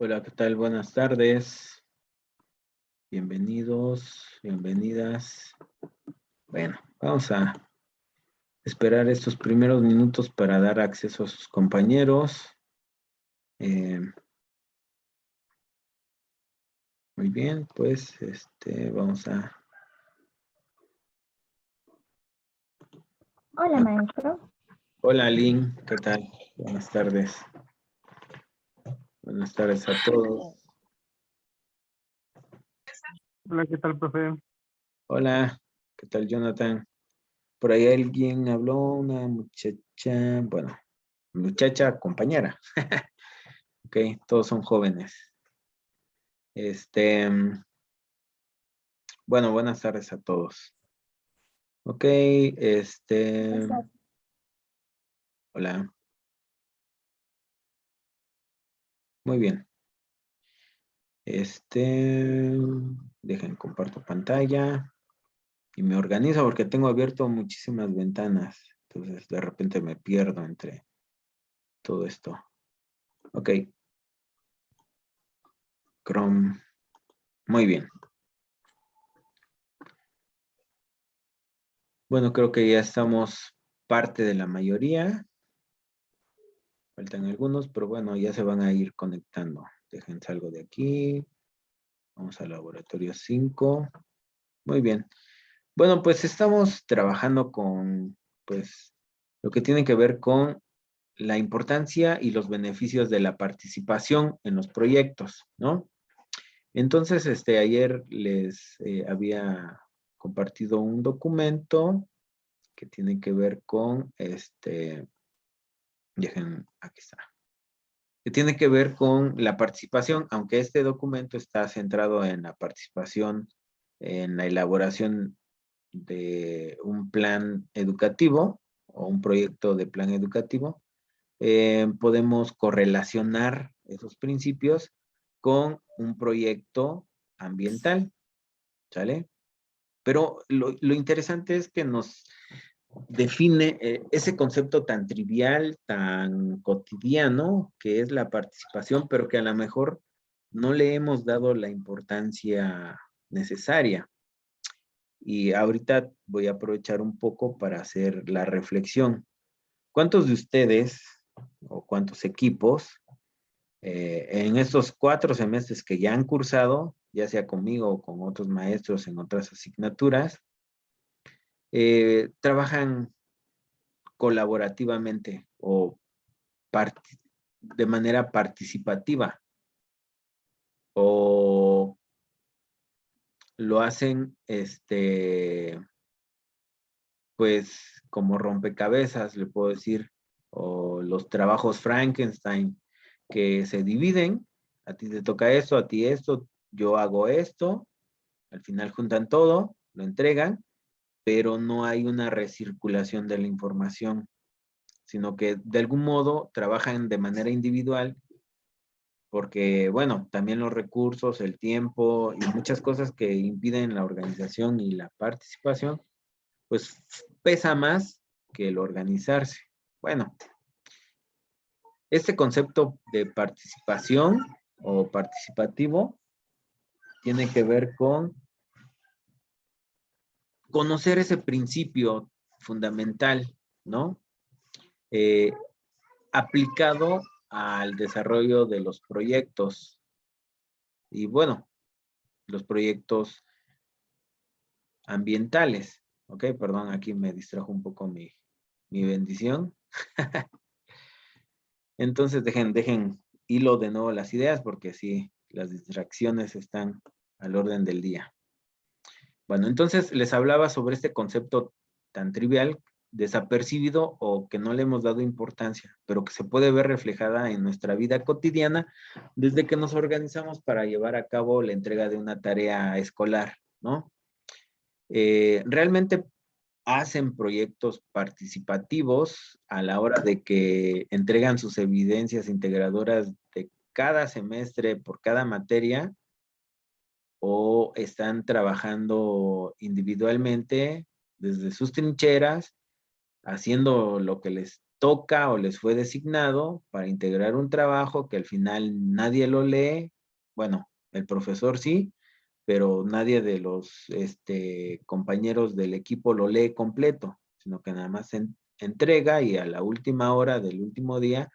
Hola, ¿qué tal? Buenas tardes. Bienvenidos, bienvenidas. Bueno, vamos a esperar estos primeros minutos para dar acceso a sus compañeros. Eh, Muy bien, pues vamos a... Hola, maestro. Hola, Lynn, ¿qué tal? Buenas tardes. Buenas tardes a todos. Hola, ¿qué tal, profe? Hola, ¿qué tal, Jonathan? Por ahí alguien habló, una muchacha, bueno, muchacha compañera. Ok, todos son jóvenes. Bueno, buenas tardes a todos. Ok, hola. Muy bien. Dejen, comparto pantalla y me organizo porque tengo abierto muchísimas ventanas. Entonces, de repente me pierdo entre todo esto. Ok. Chrome. Muy bien. Bueno, creo que ya estamos parte de la mayoría. Faltan algunos, pero bueno, ya se van a ir conectando. Dejen, salgo de aquí. Vamos al laboratorio 5. Muy bien. Bueno, pues estamos trabajando con, pues, lo que tiene que ver con la importancia y los beneficios de la participación en los proyectos, ¿no? Entonces, ayer les había compartido un documento que tiene que ver con, dejen, aquí está, que tiene que ver con la participación, aunque este documento está centrado en la participación en la elaboración de un plan educativo o un proyecto de plan educativo, podemos correlacionar esos principios con un proyecto ambiental, ¿sale? Pero lo interesante es que nos define ese concepto tan trivial, tan cotidiano, que es la participación, pero que a lo mejor no le hemos dado la importancia necesaria. Y ahorita voy a aprovechar un poco para hacer la reflexión. ¿Cuántos de ustedes o cuántos equipos en estos 4 semestres que ya han cursado, ya sea conmigo o con otros maestros en otras asignaturas, trabajan colaborativamente o de manera participativa o lo hacen, pues como rompecabezas, le puedo decir, o los trabajos Frankenstein que se dividen, a ti te toca esto, a ti esto, yo hago esto, al final juntan todo, lo entregan, pero no hay una recirculación de la información, sino que de algún modo trabajan de manera individual, porque, bueno, también los recursos, el tiempo y muchas cosas que impiden la organización y la participación, pues pesa más que el organizarse. Bueno, este concepto de participación o participativo tiene que ver con conocer ese principio fundamental, ¿no? Eh, Aplicado al desarrollo de los proyectos. Y bueno, los proyectos ambientales. Ok, perdón, aquí me distrajo un poco mi bendición. Entonces dejen hilo de nuevo las ideas porque sí, las distracciones están al orden del día. Bueno, entonces les hablaba sobre este concepto tan trivial, desapercibido o que no le hemos dado importancia, pero que se puede ver reflejada en nuestra vida cotidiana desde que nos organizamos para llevar a cabo la entrega de una tarea escolar, ¿no? Realmente hacen proyectos participativos a la hora de que entregan sus evidencias integradoras de cada semestre por cada materia o están trabajando individualmente desde sus trincheras, haciendo lo que les toca o les fue designado para integrar un trabajo que al final nadie lo lee. Bueno, el profesor sí, pero nadie de los compañeros del equipo lo lee completo, sino que nada más se entrega y a la última hora del último día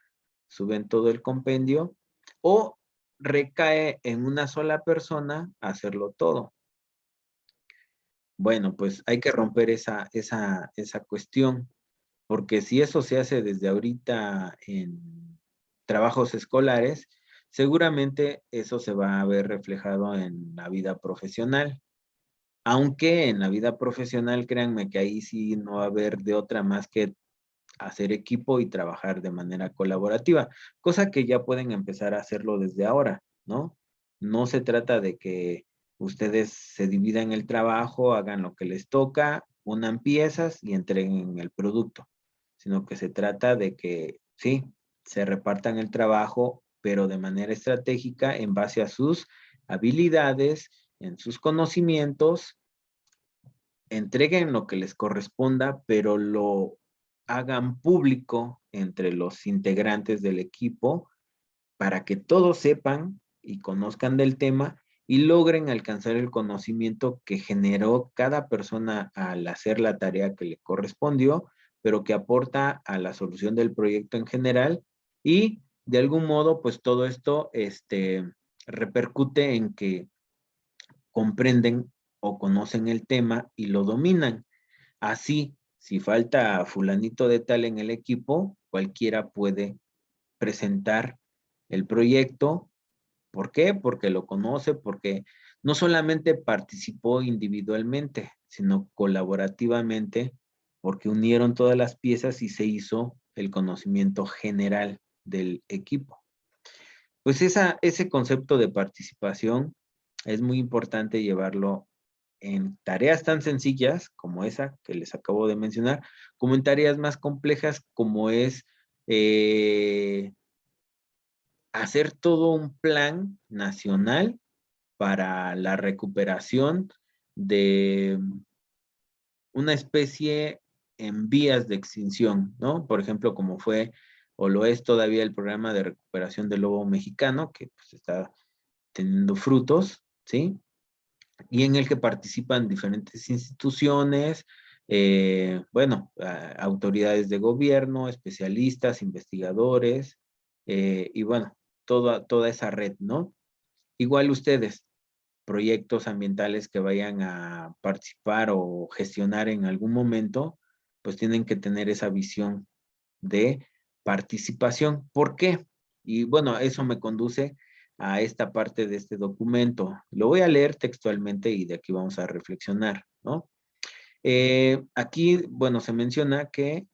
suben todo el compendio o recae en una sola persona hacerlo todo. Bueno, pues hay que romper esa cuestión, porque si eso se hace desde ahorita en trabajos escolares, seguramente eso se va a ver reflejado en la vida profesional. Aunque en la vida profesional, créanme que ahí sí no va a haber de otra más que hacer equipo y trabajar de manera colaborativa, cosa que ya pueden empezar a hacerlo desde ahora, ¿no? No se trata de que ustedes se dividan el trabajo, hagan lo que les toca, unan piezas y entreguen el producto, sino que se trata de que, sí, se repartan el trabajo, pero de manera estratégica en base a sus habilidades, en sus conocimientos, entreguen lo que les corresponda, pero lo hagan público entre los integrantes del equipo para que todos sepan y conozcan del tema y logren alcanzar el conocimiento que generó cada persona al hacer la tarea que le correspondió, pero que aporta a la solución del proyecto en general y de algún modo, pues todo esto repercute en que comprenden o conocen el tema y lo dominan. Así, si falta fulanito de tal en el equipo, cualquiera puede presentar el proyecto. ¿Por qué? Porque lo conoce, porque no solamente participó individualmente, sino colaborativamente, porque unieron todas las piezas y se hizo el conocimiento general del equipo. Pues ese concepto de participación es muy importante llevarlo en tareas tan sencillas como esa que les acabo de mencionar, como en tareas más complejas como es hacer todo un plan nacional para la recuperación de una especie en vías de extinción, ¿no? Por ejemplo, como fue o lo es todavía el programa de recuperación del lobo mexicano, que pues, está teniendo frutos, ¿sí? Y en el que participan diferentes instituciones, bueno, autoridades de gobierno, especialistas, investigadores, y bueno, toda esa red, ¿no? Igual ustedes, proyectos ambientales que vayan a participar o gestionar en algún momento, pues tienen que tener esa visión de participación. ¿Por qué? Y bueno, eso me conduce a esta parte de este documento. Lo voy a leer textualmente y de aquí vamos a reflexionar, ¿no? Aquí, bueno, se menciona que,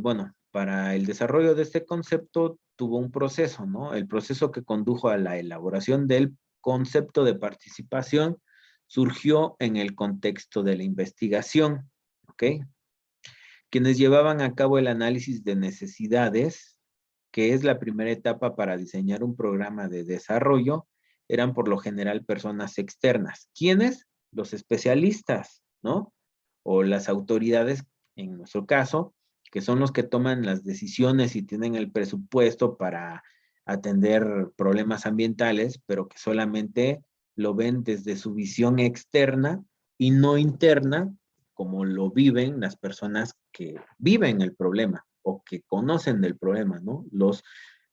bueno, para el desarrollo de este concepto tuvo un proceso, ¿no? El proceso que condujo a la elaboración del concepto de participación surgió en el contexto de la investigación, ¿ok? Quienes llevaban a cabo el análisis de necesidades, que es la primera etapa para diseñar un programa de desarrollo, eran por lo general personas externas. ¿Quiénes? Los especialistas, ¿no? O las autoridades, en nuestro caso, que son los que toman las decisiones y tienen el presupuesto para atender problemas ambientales, pero que solamente lo ven desde su visión externa y no interna, como lo viven las personas que viven el problema o que conocen del problema, ¿no? Los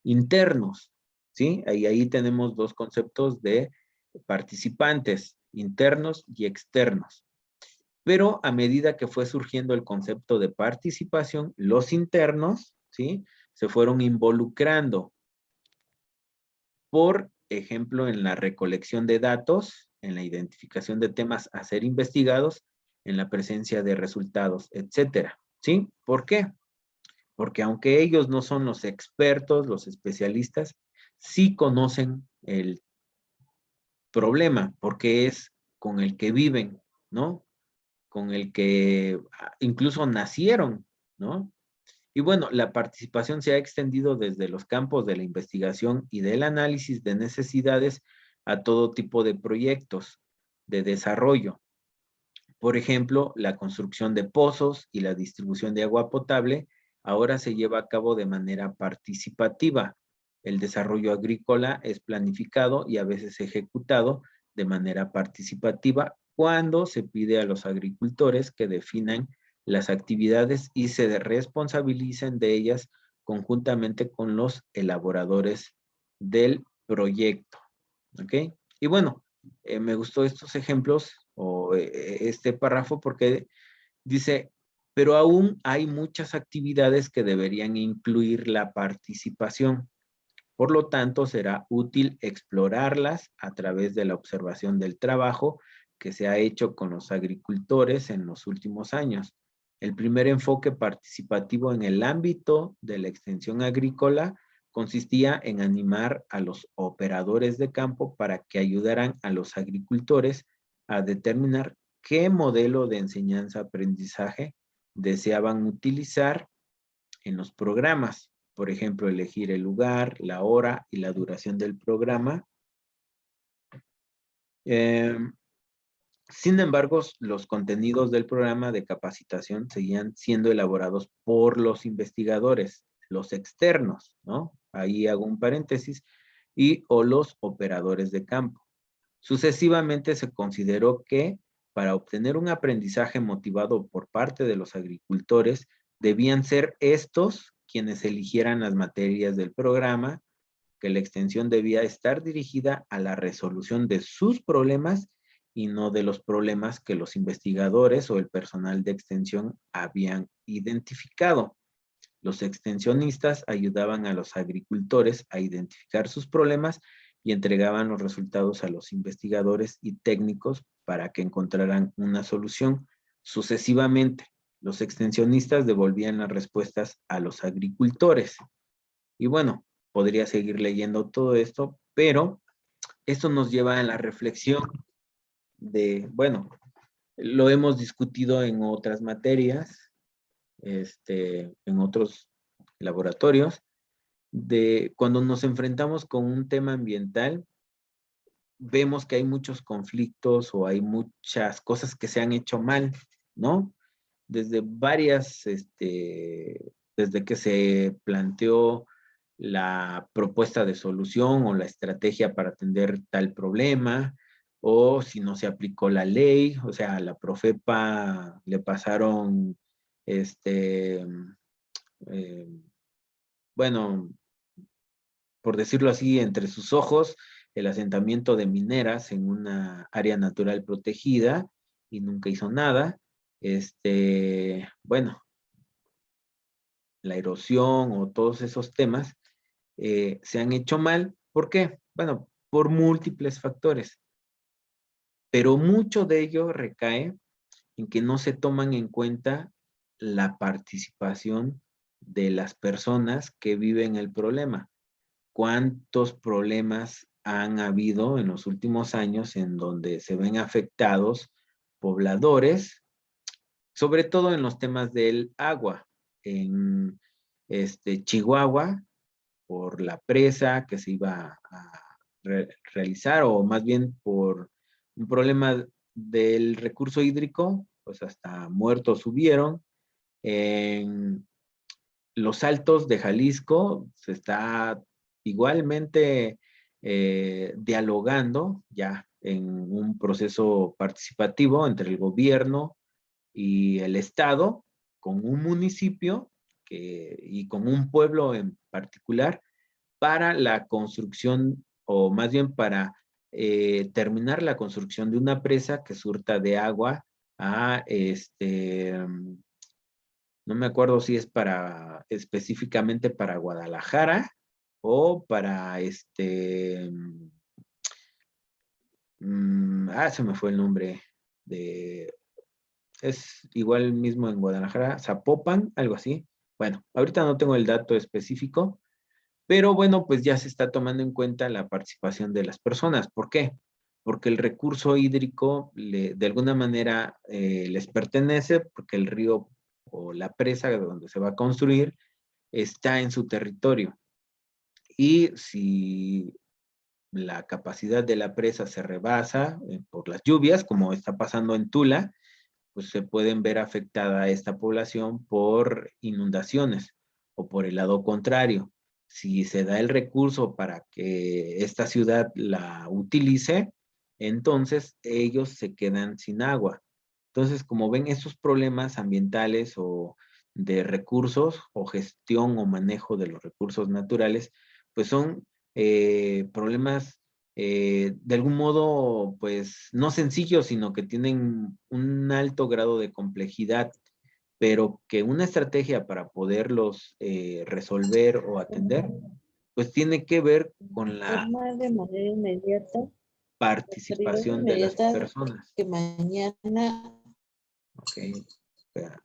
internos, ¿sí? Ahí tenemos dos conceptos de participantes, internos y externos. Pero a medida que fue surgiendo el concepto de participación, los internos, ¿sí? Se fueron involucrando, por ejemplo, en la recolección de datos, en la identificación de temas a ser investigados, en la presencia de resultados, etcétera. ¿Sí? ¿Por qué? Porque aunque ellos no son los expertos, los especialistas, sí conocen el problema, porque es con el que viven, ¿no? Con el que incluso nacieron, ¿no? Y bueno, la participación se ha extendido desde los campos de la investigación y del análisis de necesidades a todo tipo de proyectos de desarrollo. Por ejemplo, la construcción de pozos y la distribución de agua potable ahora se lleva a cabo de manera participativa. El desarrollo agrícola es planificado y a veces ejecutado de manera participativa cuando se pide a los agricultores que definan las actividades y se responsabilicen de ellas conjuntamente con los elaboradores del proyecto. ¿Ok? Y bueno, me gustó estos ejemplos o este párrafo porque dice, pero aún hay muchas actividades que deberían incluir la participación. Por lo tanto, será útil explorarlas a través de la observación del trabajo que se ha hecho con los agricultores en los últimos años. El primer enfoque participativo en el ámbito de la extensión agrícola consistía en animar a los operadores de campo para que ayudaran a los agricultores a determinar qué modelo de enseñanza-aprendizaje deseaban utilizar en los programas. Por ejemplo, elegir el lugar, la hora y la duración del programa. Sin embargo, los contenidos del programa de capacitación seguían siendo elaborados por los investigadores, los externos, ¿no? Ahí hago un paréntesis, y o los operadores de campo. Sucesivamente se consideró que para obtener un aprendizaje motivado por parte de los agricultores, debían ser estos quienes eligieran las materias del programa, que la extensión debía estar dirigida a la resolución de sus problemas y no de los problemas que los investigadores o el personal de extensión habían identificado. Los extensionistas ayudaban a los agricultores a identificar sus problemas y entregaban los resultados a los investigadores y técnicos para que encontraran una solución. Sucesivamente, los extensionistas devolvían las respuestas a los agricultores. Y bueno, podría seguir leyendo todo esto, pero esto nos lleva a la reflexión de, bueno, lo hemos discutido en otras materias, en otros laboratorios, de cuando nos enfrentamos con un tema ambiental, vemos que hay muchos conflictos o hay muchas cosas que se han hecho mal, ¿no? Desde varias, desde que se planteó la propuesta de solución o la estrategia para atender tal problema, o si no se aplicó la ley, o sea, a la Profepa le pasaron, eh, bueno, por decirlo así, entre sus ojos, el asentamiento de mineras en una área natural protegida y nunca hizo nada. Bueno, la erosión o todos esos temas se han hecho mal. ¿Por qué? Bueno, por múltiples factores, pero mucho de ello recae en que no se toman en cuenta la participación de las personas que viven el problema. ¿Cuántos problemas han habido en los últimos años en donde se ven afectados pobladores, sobre todo en los temas del agua? En Chihuahua, por la presa que se iba a realizar, o más bien por un problema del recurso hídrico, pues hasta muertos hubieron. En los Altos de Jalisco se está igualmente dialogando ya en un proceso participativo entre el gobierno y el Estado, con un municipio y con un pueblo en particular, para la construcción, o más bien para terminar la construcción de una presa que surta de agua a no me acuerdo si es para específicamente para Guadalajara o para se me fue el nombre de, es igual mismo en Guadalajara, Zapopan, algo así. Bueno, ahorita no tengo el dato específico, pero bueno, pues ya se está tomando en cuenta la participación de las personas. ¿Por qué? Porque el recurso hídrico de alguna manera les pertenece, porque el río o la presa donde se va a construir está en su territorio. Y si la capacidad de la presa se rebasa por las lluvias, como está pasando en Tula, pues se pueden ver afectada esta población por inundaciones. o por el lado contrario. Si se da el recurso para que esta ciudad la utilice, entonces ellos se quedan sin agua. Entonces, como ven, esos problemas ambientales o de recursos o gestión o manejo de los recursos naturales, pues son problemas de algún modo, pues no sencillos, sino que tienen un alto grado de complejidad, pero que una estrategia para poderlos resolver o atender, pues tiene que ver con la Informar de manera inmediata, participación de las personas. que mañana. Ok, espera.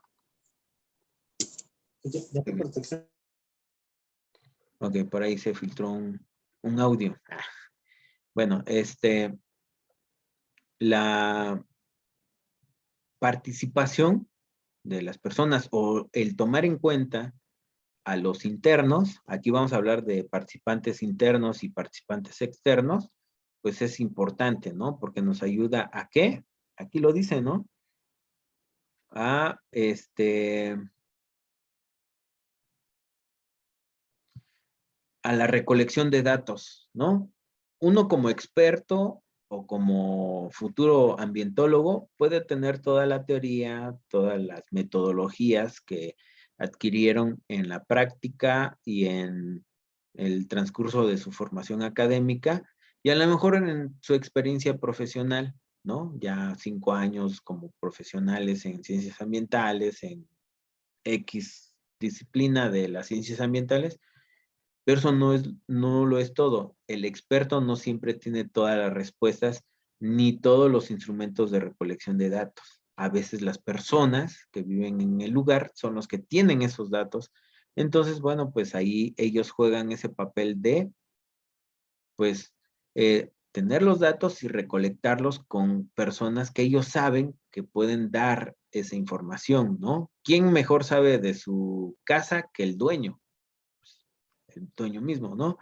Ok, por ahí se filtró un audio. Bueno, la participación de las personas o el tomar en cuenta a los internos, aquí vamos a hablar de participantes internos y participantes externos, pues es importante, ¿no? Porque nos ayuda a qué, aquí lo dice, ¿no? A a la recolección de datos, ¿no? Uno como experto o como futuro ambientólogo puede tener toda la teoría, todas las metodologías que adquirieron en la práctica y en el transcurso de su formación académica y a lo mejor en su experiencia profesional, ¿no? Ya 5 años como profesionales en ciencias ambientales, en X disciplina de las ciencias ambientales, pero eso no lo es todo. El experto no siempre tiene todas las respuestas ni todos los instrumentos de recolección de datos. A veces las personas que viven en el lugar son los que tienen esos datos. Entonces, bueno, pues ahí ellos juegan ese papel de, pues, tener los datos y recolectarlos con personas que ellos saben que pueden dar esa información, ¿no? ¿Quién mejor sabe de su casa que el dueño? El dueño mismo, ¿no?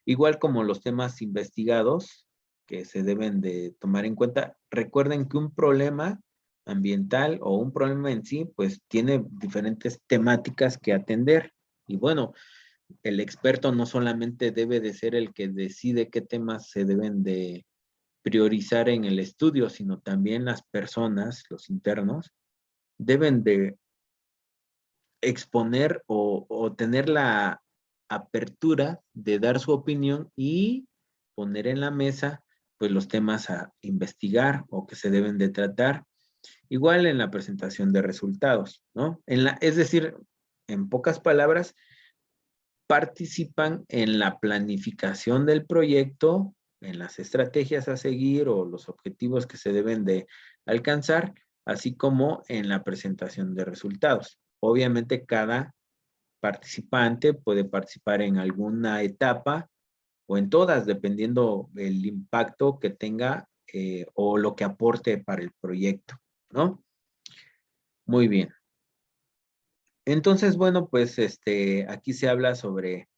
Igual como los temas investigados que se deben de tomar en cuenta. Recuerden que un problema ambiental o un problema en sí, pues tiene diferentes temáticas que atender. Y bueno, el experto no solamente debe de ser el que decide qué temas se deben de priorizar en el estudio, sino también las personas, los internos, deben de exponer o tener la apertura de dar su opinión y poner en la mesa pues los temas a investigar o que se deben de tratar. Igual en la presentación de resultados, ¿no? Es decir, en pocas palabras, participan en la planificación del proyecto, en las estrategias a seguir o los objetivos que se deben de alcanzar, así como en la presentación de resultados. Obviamente cada participante puede participar en alguna etapa o en todas, dependiendo del impacto que tenga o lo que aporte para el proyecto, ¿no? Muy bien. Entonces, bueno, pues aquí se habla sobre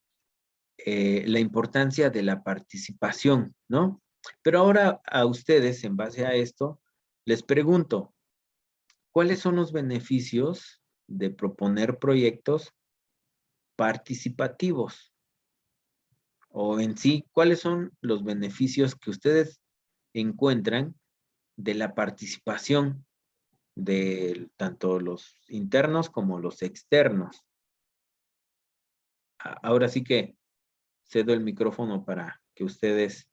la importancia de la participación, ¿no? Pero ahora a ustedes, en base a esto, les pregunto, ¿cuáles son los beneficios de proponer proyectos participativos? O en sí, ¿cuáles son los beneficios que ustedes encuentran de la participación de tanto los internos como los externos? Ahora sí que cedo el micrófono para que ustedes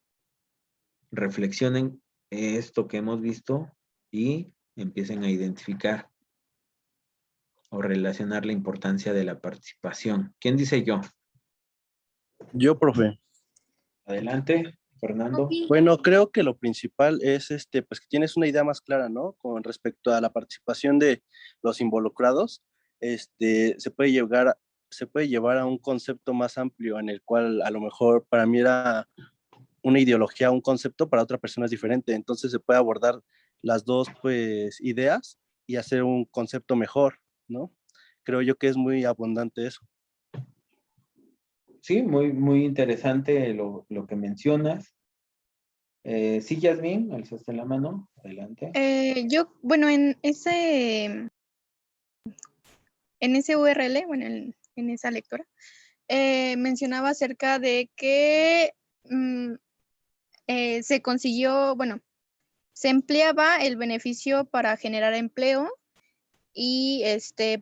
reflexionen esto que hemos visto y empiecen a identificar o relacionar la importancia de la participación. ¿Quién dice yo? Yo, profe. Adelante, Fernando. Bueno, creo que lo principal es pues que tienes una idea más clara, ¿no? Con respecto a la participación de los involucrados, se puede llevar a un concepto más amplio en el cual a lo mejor para mí era una ideología, un concepto, para otra persona es diferente. Entonces se puede abordar las dos, pues, ideas y hacer un concepto mejor, ¿no? Creo yo que es muy abundante eso. Sí, muy interesante lo que mencionas. Sí, Yasmin, alzaste la mano. Adelante. Bueno, en ese URL, bueno, en esa lectura, mencionaba acerca de que se consiguió, bueno, se empleaba el beneficio para generar empleo y,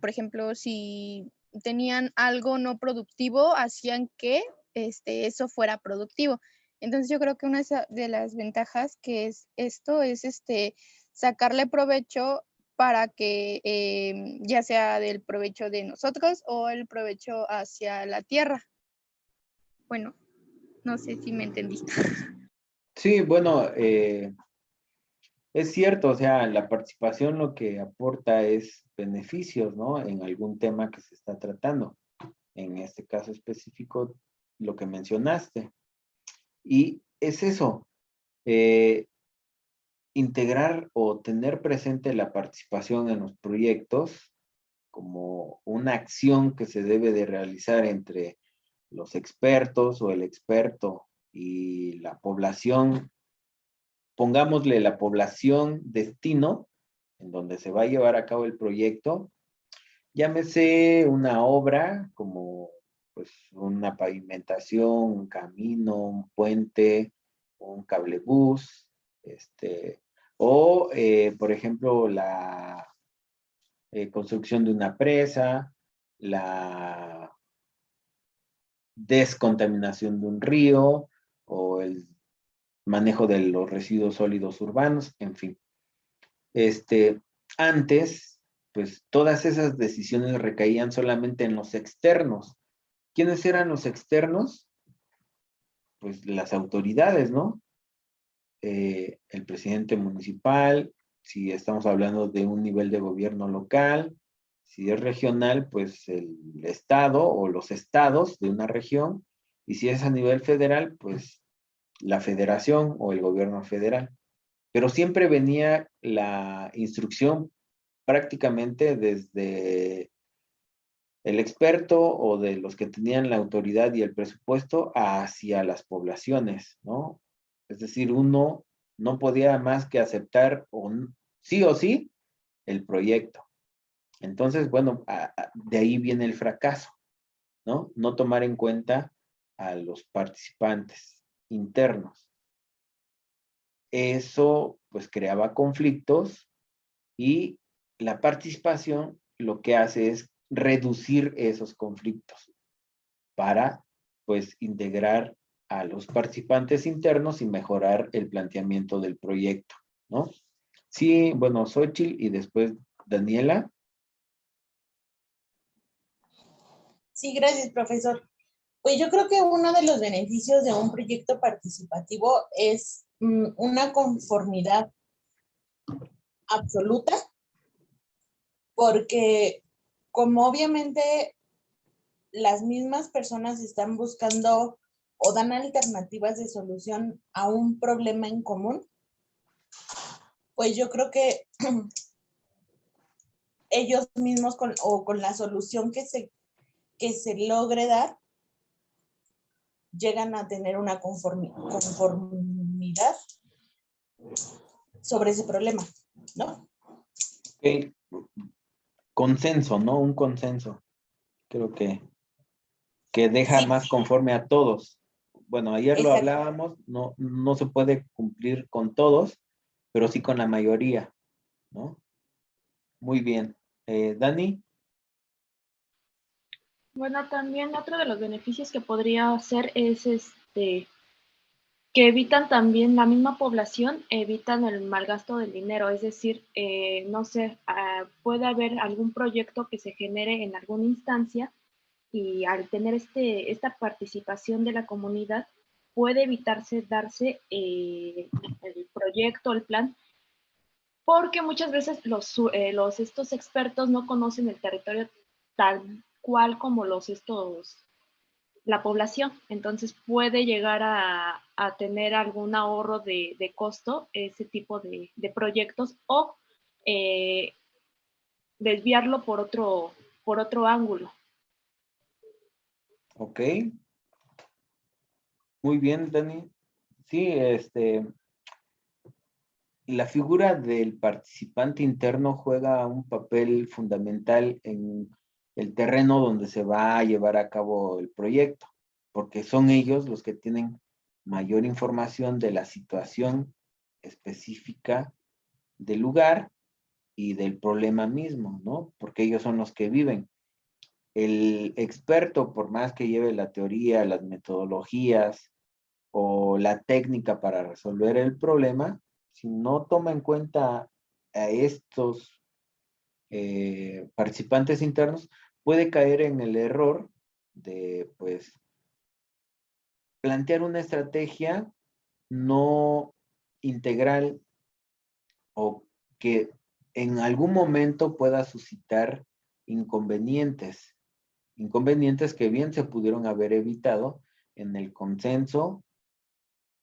por ejemplo, si tenían algo no productivo, hacían que eso fuera productivo. Entonces yo creo que una de las ventajas que es esto es sacarle provecho para que ya sea del provecho de nosotros o el provecho hacia la tierra. Bueno, no sé si me entendiste. Sí, bueno, es cierto, o sea, la participación lo que aporta es beneficios, ¿no? En algún tema que se está tratando. En este caso específico, lo que mencionaste. Y es eso, integrar o tener presente la participación en los proyectos como una acción que se debe de realizar entre los expertos o el experto y la población, pongámosle la población destino, en donde se va a llevar a cabo el proyecto, llámese una obra como pues una pavimentación, un camino, un puente, un cablebús, o por ejemplo la construcción de una presa, la descontaminación de un río o el manejo de los residuos sólidos urbanos, en fin. Antes, pues todas esas decisiones recaían solamente en los externos. ¿Quiénes eran los externos? Pues las autoridades, ¿no? El presidente municipal, si estamos hablando de un nivel de gobierno local, si es regional, pues el estado o los estados de una región, y si es a nivel federal, pues la federación o el gobierno federal. Pero siempre venía la instrucción prácticamente desde el experto o de los que tenían la autoridad y el presupuesto hacia las poblaciones, ¿no? Es decir, uno no podía más que aceptar sí o sí el proyecto. Entonces, bueno, de ahí viene el fracaso, ¿no? No tomar en cuenta a los participantes internos. Eso pues creaba conflictos y la participación lo que hace es reducir esos conflictos para pues integrar a los participantes internos y mejorar el planteamiento del proyecto, ¿no? Sí, bueno, Xochitl y después Daniela. Sí, gracias, profesor. Pues yo creo que uno de los beneficios de un proyecto participativo es una conformidad absoluta, porque como obviamente las mismas personas están buscando o dan alternativas de solución a un problema en común, pues yo creo que ellos mismos con la solución que se logre dar, llegan a tener una conformidad sobre ese problema, ¿no? Okay. Consenso, ¿no? Un consenso. Creo que deja Sí. más conforme a todos. Bueno, ayer lo Exacto. hablábamos, no se puede cumplir con todos, pero sí con la mayoría, ¿no? Muy bien. Dani. Bueno, también otro de los beneficios que podría ser es que evitan también la misma población, evitan el mal gasto del dinero, es decir, no sé, puede haber algún proyecto que se genere en alguna instancia y al tener esta participación de la comunidad puede evitarse darse el proyecto, el plan, porque muchas veces estos expertos no conocen el territorio tal cual como la población, entonces puede llegar a tener algún ahorro de costo ese tipo de proyectos o desviarlo por otro ángulo. Ok. Muy bien, Dani. Sí, la figura del participante interno juega un papel fundamental en el terreno donde se va a llevar a cabo el proyecto, porque son ellos los que tienen mayor información de la situación específica del lugar y del problema mismo, ¿no? Porque ellos son los que viven. El experto, por más que lleve la teoría, las metodologías o la técnica para resolver el problema, si no toma en cuenta a estos participantes internos, puede caer en el error de, pues, plantear una estrategia no integral o que en algún momento pueda suscitar inconvenientes, inconvenientes que bien se pudieron haber evitado en el consenso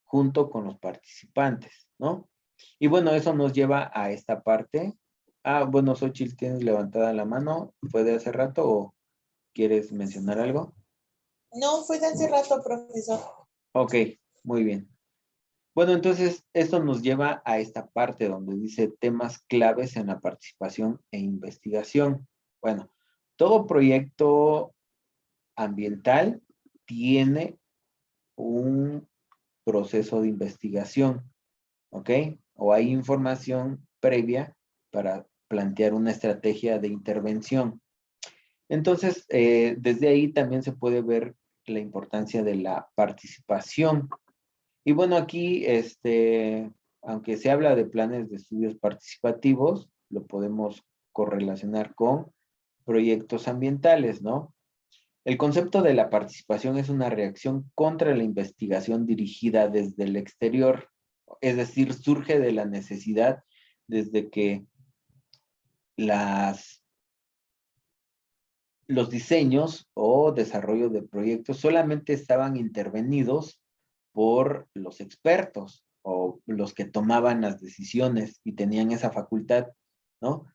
junto con los participantes, ¿no? Y bueno, eso nos lleva a esta parte. Ah, bueno, Xochitl, ¿tienes levantada la mano? ¿Fue de hace rato o quieres mencionar algo? No, fue de hace rato, profesor. Ok, muy bien. Bueno, entonces esto nos lleva a esta parte donde dice temas claves en la participación e investigación. Bueno, todo proyecto ambiental tiene un proceso de investigación, ¿ok? O hay información previa para plantear una estrategia de intervención. Entonces, desde ahí también se puede ver la importancia de la participación. Y bueno, aquí, aunque se habla de planes de estudios participativos, lo podemos correlacionar con proyectos ambientales, ¿no? El concepto de la participación es una reacción contra la investigación dirigida desde el exterior, es decir, surge de la necesidad desde que los diseños o desarrollo de proyectos solamente estaban intervenidos por los expertos o los que tomaban las decisiones y tenían esa facultad, ¿no?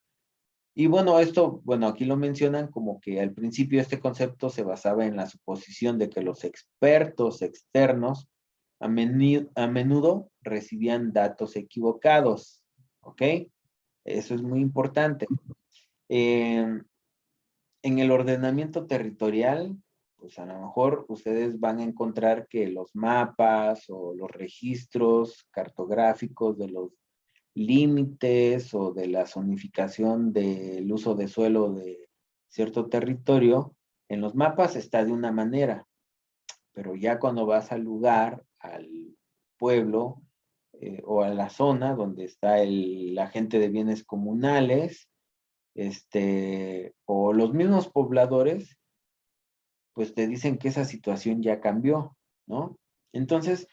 Y bueno, esto, bueno, aquí lo mencionan como que al principio este concepto se basaba en la suposición de que los expertos externos a menudo recibían datos equivocados, ¿ok? Eso es muy importante. En el ordenamiento territorial, pues a lo mejor ustedes van a encontrar que los mapas o los registros cartográficos de los límites o de la zonificación del uso de suelo de cierto territorio, en los mapas está de una manera, pero ya cuando vas al lugar, al pueblo o a la zona donde está el agente de bienes comunales, o los mismos pobladores, pues te dicen que esa situación ya cambió, ¿no? Entonces,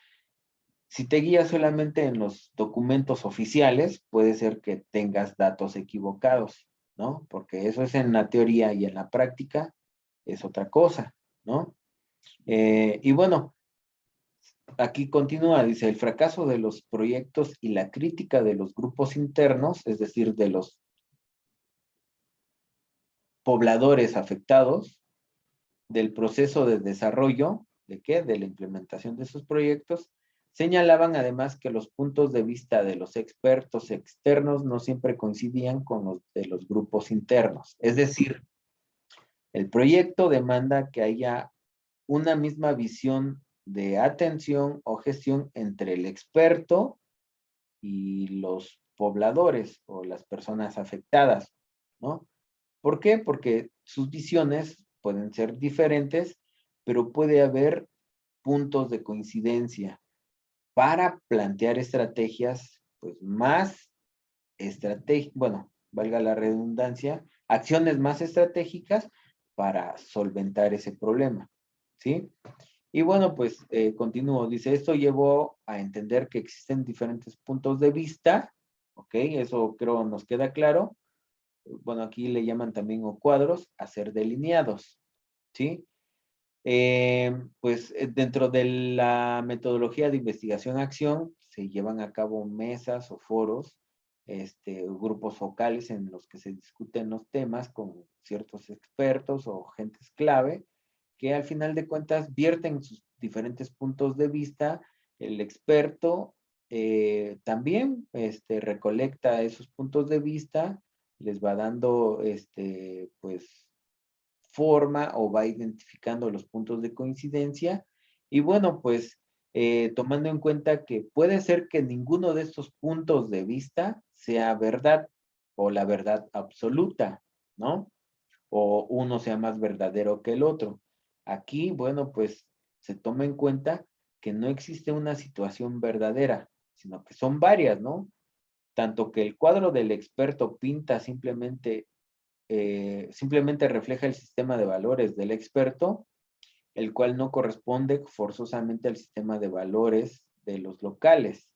si te guías solamente en los documentos oficiales, puede ser que tengas datos equivocados, ¿no? Porque eso es en la teoría y en la práctica es otra cosa, ¿no? Y bueno, aquí continúa, dice, el fracaso de los proyectos y la crítica de los grupos internos, es decir, de los pobladores afectados, del proceso de desarrollo, ¿de qué? De la implementación de esos proyectos, señalaban además que los puntos de vista de los expertos externos no siempre coincidían con los de los grupos internos. Es decir, el proyecto demanda que haya una misma visión de atención o gestión entre el experto y los pobladores o las personas afectadas, ¿no? ¿Por qué? Porque sus visiones pueden ser diferentes, pero puede haber puntos de coincidencia para plantear estrategias, pues más estratégicas, bueno, valga la redundancia, acciones más estratégicas para solventar ese problema, ¿sí? Y bueno, pues continúo, dice, esto llevó a entender que existen diferentes puntos de vista, ¿ok? Eso creo nos queda claro. Bueno, aquí le llaman también o cuadros, a ser delineados, ¿sí? Pues dentro de la metodología de investigación-acción se llevan a cabo mesas o foros, grupos focales en los que se discuten los temas con ciertos expertos o gentes clave que al final de cuentas vierten sus diferentes puntos de vista. El experto también recolecta esos puntos de vista, les va dando pues forma o va identificando los puntos de coincidencia. Y bueno, pues tomando en cuenta que puede ser que ninguno de estos puntos de vista sea verdad o la verdad absoluta, ¿no? O uno sea más verdadero que el otro. Aquí, bueno, pues se toma en cuenta que no existe una situación verdadera, sino que son varias, ¿no? Tanto que el cuadro del experto pinta simplemente refleja el sistema de valores del experto, el cual no corresponde forzosamente al sistema de valores de los locales.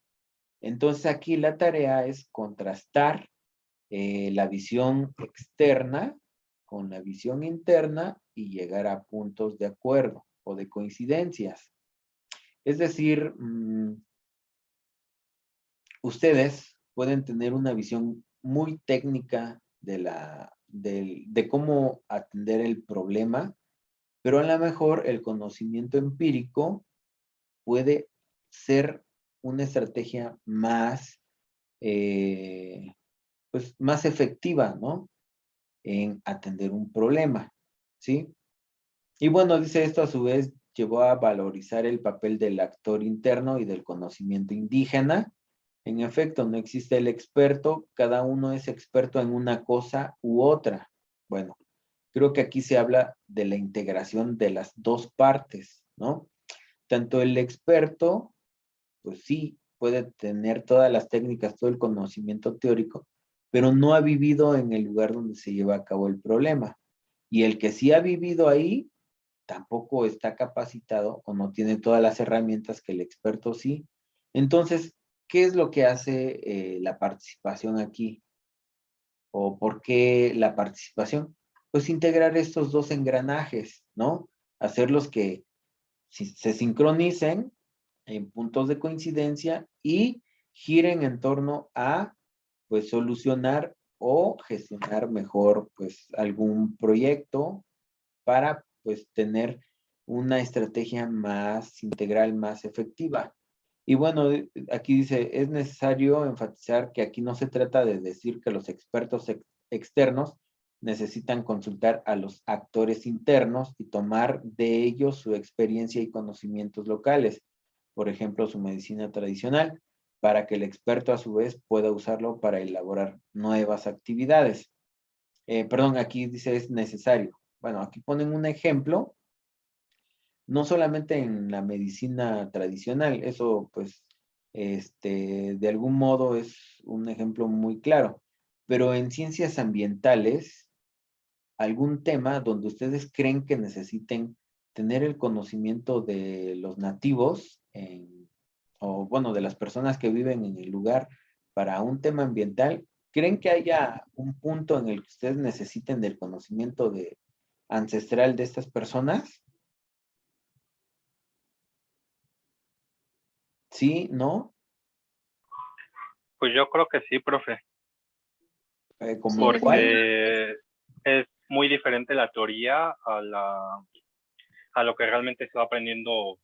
Entonces aquí la tarea es contrastar la visión externa con la visión interna y llegar a puntos de acuerdo o de coincidencias. Es decir, ustedes pueden tener una visión muy técnica de cómo atender el problema, pero a lo mejor el conocimiento empírico puede ser una estrategia más, pues, más efectiva, ¿no? En atender un problema, ¿sí? Y bueno, dice esto a su vez llevó a valorizar el papel del actor interno y del conocimiento indígena. En efecto, no existe el experto, cada uno es experto en una cosa u otra. Bueno, creo que aquí se habla de la integración de las dos partes, ¿no? Tanto el experto, pues sí, puede tener todas las técnicas, todo el conocimiento teórico, pero no ha vivido en el lugar donde se lleva a cabo el problema. Y el que sí ha vivido ahí, tampoco está capacitado o no tiene todas las herramientas que el experto sí. Entonces, ¿qué es lo que hace la participación aquí? ¿O por qué la participación? Pues integrar estos dos engranajes, ¿no? Hacerlos que se sincronicen en puntos de coincidencia y giren en torno a, pues, solucionar o gestionar mejor, pues, algún proyecto para, pues, tener una estrategia más integral, más efectiva. Y bueno, aquí dice, es necesario enfatizar que aquí no se trata de decir que los expertos externos necesitan consultar a los actores internos y tomar de ellos su experiencia y conocimientos locales, por ejemplo, su medicina tradicional, para que el experto a su vez pueda usarlo para elaborar nuevas actividades. Perdón, aquí dice es necesario. Bueno, aquí ponen un ejemplo, no solamente en la medicina tradicional, eso pues, de algún modo es un ejemplo muy claro, pero en ciencias ambientales, algún tema donde ustedes creen que necesiten tener el conocimiento de los nativos, o bueno, de las personas que viven en el lugar para un tema ambiental, ¿creen que haya un punto en el que ustedes necesiten del conocimiento ancestral de estas personas? ¿Sí? ¿No? Pues yo creo que sí, profe, ¿Como Sí, cuál? porque es muy diferente la teoría a lo que realmente se va aprendiendo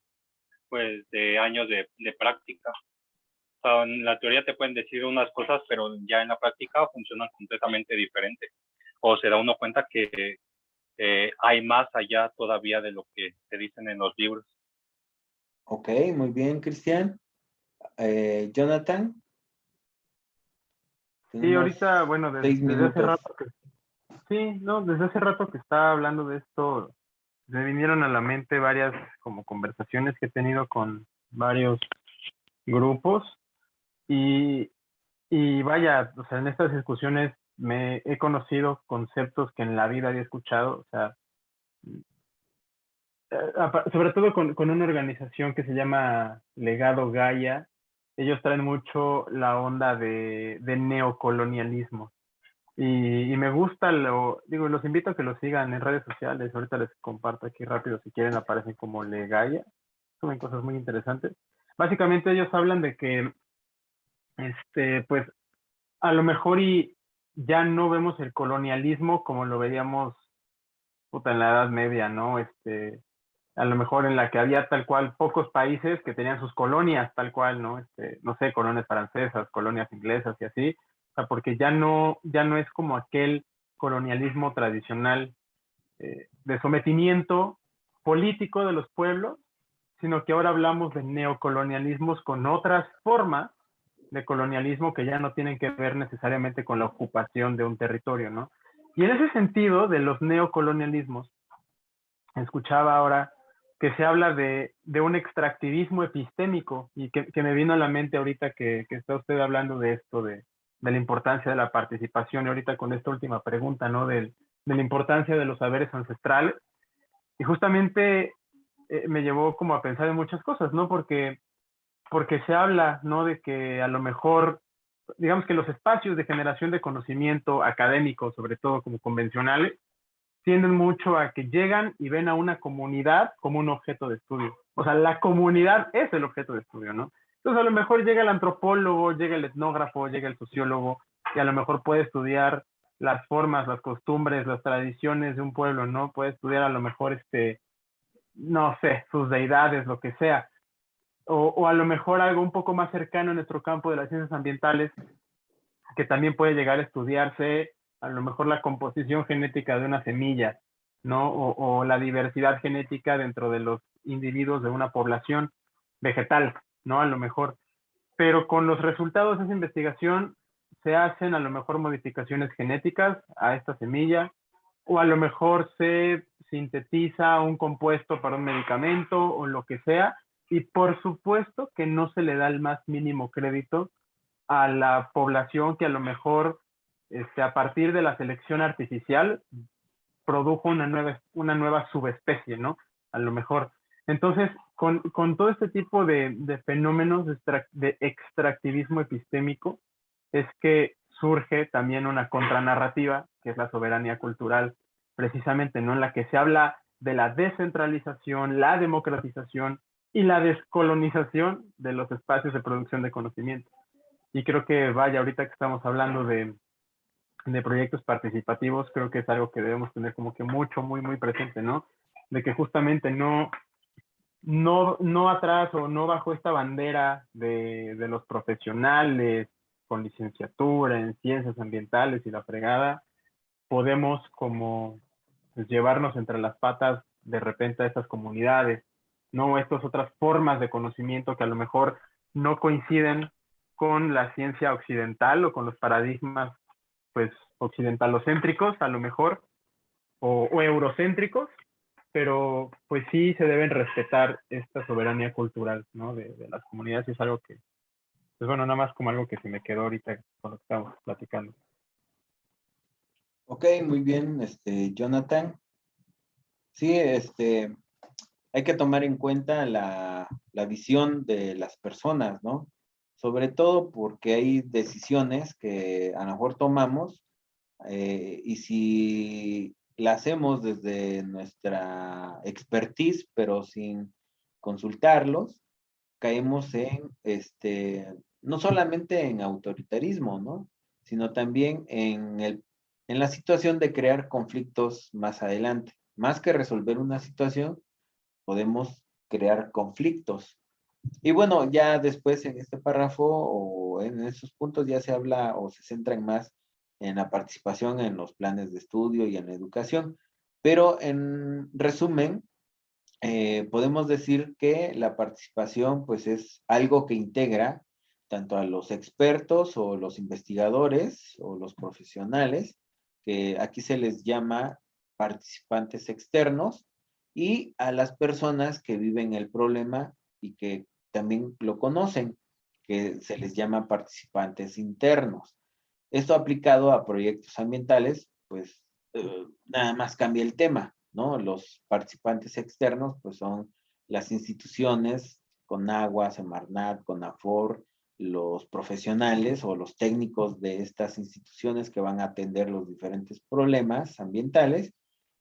pues de años de práctica. O sea, en la teoría te pueden decir unas cosas, pero ya en la práctica funcionan completamente diferente. O se da uno cuenta que hay más allá todavía de lo que se dicen en los libros. Ok, muy bien, Cristian. Jonathan, Sí, tenemos ahorita, bueno, 6 desde hace minutos. rato que, sí, no, desde hace rato que estaba hablando de esto, me vinieron a la mente varias como conversaciones que he tenido con varios grupos y, y vaya, o sea, en estas discusiones me he conocido conceptos que en la vida había escuchado, o sea, sobre todo con una organización que se llama Legado Gaia. Ellos traen mucho la onda de neocolonialismo. Y me gusta, digo, los invito a que lo sigan en redes sociales. Ahorita les comparto aquí rápido, si quieren, aparecen como Legaya. Suben cosas muy interesantes. Básicamente ellos hablan de que, pues, a lo mejor y ya no vemos el colonialismo como lo veíamos, puta, en la Edad Media, ¿no? A lo mejor en la que había tal cual pocos países que tenían sus colonias, tal cual, ¿no? No sé, colonias francesas, colonias inglesas y así. O sea, porque ya no es como aquel colonialismo tradicional de sometimiento político de los pueblos, sino que ahora hablamos de neocolonialismos con otras formas de colonialismo que ya no tienen que ver necesariamente con la ocupación de un territorio, ¿no? Y en ese sentido, de los neocolonialismos, escuchaba ahora que se habla de un extractivismo epistémico, y que me vino a la mente ahorita que está usted hablando de esto, de la importancia de la participación, y ahorita con esta última pregunta, ¿no? De la importancia de los saberes ancestrales. Y justamente me llevó como a pensar en muchas cosas, ¿no? Porque se habla, ¿no? De que a lo mejor, digamos que los espacios de generación de conocimiento académico, sobre todo como convencionales, tienden mucho a que llegan y ven a una comunidad como un objeto de estudio. O sea, la comunidad es el objeto de estudio, ¿no? Entonces, a lo mejor llega el antropólogo, llega el etnógrafo, llega el sociólogo, y a lo mejor puede estudiar las formas, las costumbres, las tradiciones de un pueblo, ¿no? Puede estudiar a lo mejor, no sé, sus deidades, lo que sea. O a lo mejor algo un poco más cercano en nuestro campo de las ciencias ambientales, que también puede llegar a estudiarse a lo mejor la composición genética de una semilla, ¿no? O la diversidad genética dentro de los individuos de una población vegetal, ¿no? A lo mejor. Pero con los resultados de esa investigación se hacen a lo mejor modificaciones genéticas a esta semilla, o a lo mejor se sintetiza un compuesto para un medicamento o lo que sea, y por supuesto que no se le da el más mínimo crédito a la población que a lo mejor a partir de la selección artificial produjo una nueva subespecie, ¿no? A lo mejor. Entonces, con todo este tipo de fenómenos de extractivismo epistémico, es que surge también una contranarrativa, que es la soberanía cultural, precisamente, ¿no? En la que se habla de la descentralización, la democratización y la descolonización de los espacios de producción de conocimiento. Y creo que, vaya, ahorita que estamos hablando de proyectos participativos, creo que es algo que debemos tener como que muy, muy presente, ¿no? De que justamente no atrás o no bajo esta bandera de los profesionales con licenciatura en ciencias ambientales y la fregada, podemos como pues, llevarnos entre las patas de repente a estas comunidades, ¿no? Estas otras formas de conocimiento que a lo mejor no coinciden con la ciencia occidental o con los paradigmas pues occidentalocéntricos a lo mejor, o eurocéntricos, pero pues sí se deben respetar esta soberanía cultural, ¿no? De las comunidades, y es algo que, pues bueno, nada más como algo que se me quedó ahorita con lo que estamos platicando. Ok, muy bien, Jonathan. Sí, hay que tomar en cuenta la visión de las personas, ¿no? Sobre todo porque hay decisiones que a lo mejor tomamos y si la hacemos desde nuestra expertise, pero sin consultarlos, caemos en, no solamente en autoritarismo, ¿no? Sino también en la situación de crear conflictos más adelante. Más que resolver una situación, podemos crear conflictos. Y bueno, ya después en este párrafo o en esos puntos ya se habla o se centran más en la participación en los planes de estudio y en la educación. Pero en resumen, podemos decir que la participación pues es algo que integra tanto a los expertos o los investigadores o los profesionales, que aquí se les llama participantes externos, y a las personas que viven el problema y que también lo conocen, que se les llama participantes internos. Esto aplicado a proyectos ambientales, pues nada más cambia el tema, ¿no? Los participantes externos, pues son las instituciones, CONAGUA, Semarnat, CONAFOR, los profesionales o los técnicos de estas instituciones que van a atender los diferentes problemas ambientales,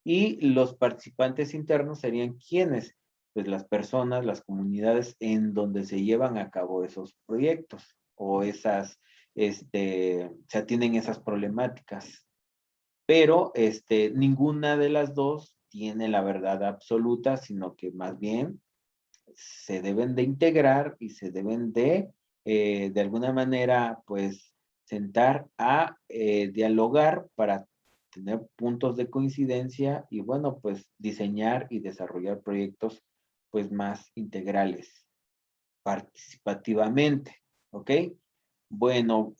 y los participantes internos serían quienes, pues las personas, las comunidades en donde se llevan a cabo esos proyectos o esas, se atienden esas problemáticas. Pero ninguna de las dos tiene la verdad absoluta, sino que más bien se deben de integrar y se deben de alguna manera, pues, sentar a dialogar para tener puntos de coincidencia y bueno, pues diseñar y desarrollar proyectos pues más integrales, participativamente, ¿ok? Bueno,